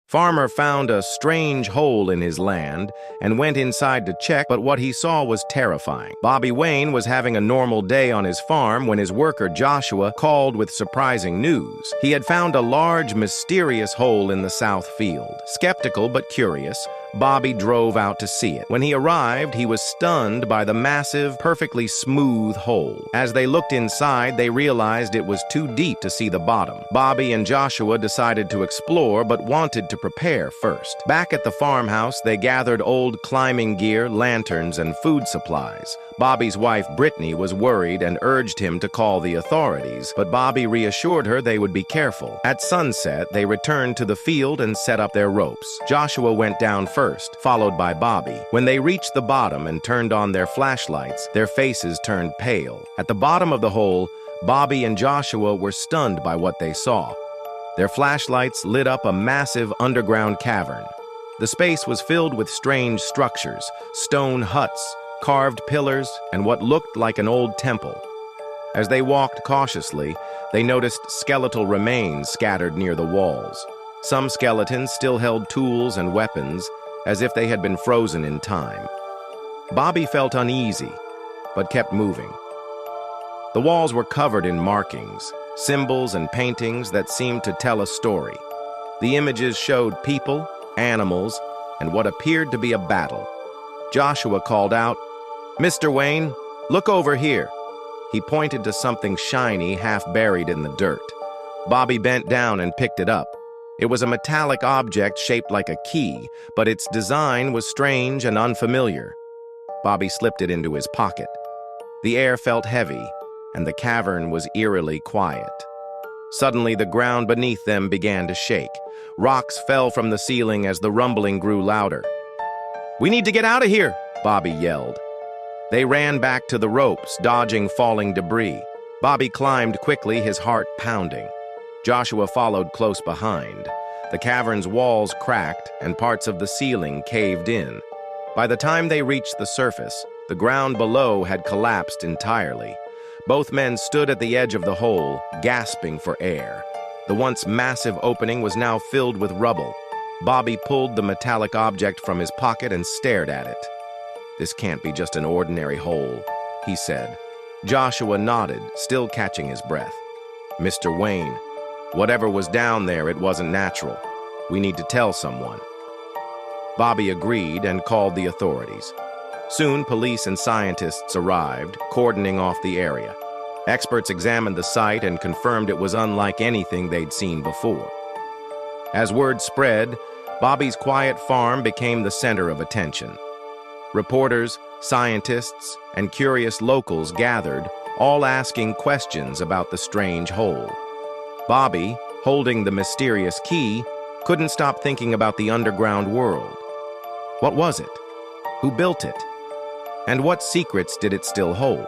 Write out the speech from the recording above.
Farmer found a strange hole in his land and went inside to check, but what he saw was terrifying. Bobby Wayne was having a normal day on his farm when his worker Joshua called with surprising news. He had found a large, mysterious hole in the south field. Skeptical but curious, Bobby drove out to see it. When he arrived, he was stunned by the massive, perfectly smooth hole. As they looked inside, they realized it was too deep to see the bottom. Bobby and Joshua decided to explore, but wanted to prepare first. Back at the farmhouse, they gathered old climbing gear, lanterns, and food supplies. Bobby's wife, Brittany, was worried and urged him to call the authorities, but Bobby reassured her they would be careful. At sunset, they returned to the field and set up their ropes. Joshua went down first, followed by Bobby. When they reached the bottom and turned on their flashlights, their faces turned pale. At the bottom of the hole, Bobby and Joshua were stunned by what they saw. Their flashlights lit up a massive underground cavern. The space was filled with strange structures, stone huts, carved pillars, and what looked like an old temple. As they walked cautiously, they noticed skeletal remains scattered near the walls. Some skeletons still held tools and weapons, as if they had been frozen in time. Bobby felt uneasy, but kept moving. The walls were covered in markings, symbols and paintings that seemed to tell a story. The images showed people, animals, and what appeared to be a battle. Joshua called out, "Mr. Wayne, look over here." He pointed to something shiny half buried in the dirt. Bobby bent down and picked it up. It was a metallic object shaped like a key, but its design was strange and unfamiliar. Bobby slipped it into his pocket. The air felt heavy, and the cavern was eerily quiet. Suddenly, the ground beneath them began to shake. Rocks fell from the ceiling as the rumbling grew louder. "We need to get out of here!" Bobby yelled. They ran back to the ropes, dodging falling debris. Bobby climbed quickly, his heart pounding. Joshua followed close behind. The cavern's walls cracked, and parts of the ceiling caved in. By the time they reached the surface, the ground below had collapsed entirely. Both men stood at the edge of the hole, gasping for air. The once massive opening was now filled with rubble. Bobby pulled the metallic object from his pocket and stared at it. "This can't be just an ordinary hole," he said. Joshua nodded, still catching his breath. "Mr. Wayne, whatever was down there, it wasn't natural. We need to tell someone." Bobby agreed and called the authorities. Soon, police and scientists arrived, cordoning off the area. Experts examined the site and confirmed it was unlike anything they'd seen before. As word spread, Bobby's quiet farm became the center of attention. Reporters, scientists, and curious locals gathered, all asking questions about the strange hole. Bobby, holding the mysterious key, couldn't stop thinking about the underground world. What was it? Who built it? And what secrets did it still hold?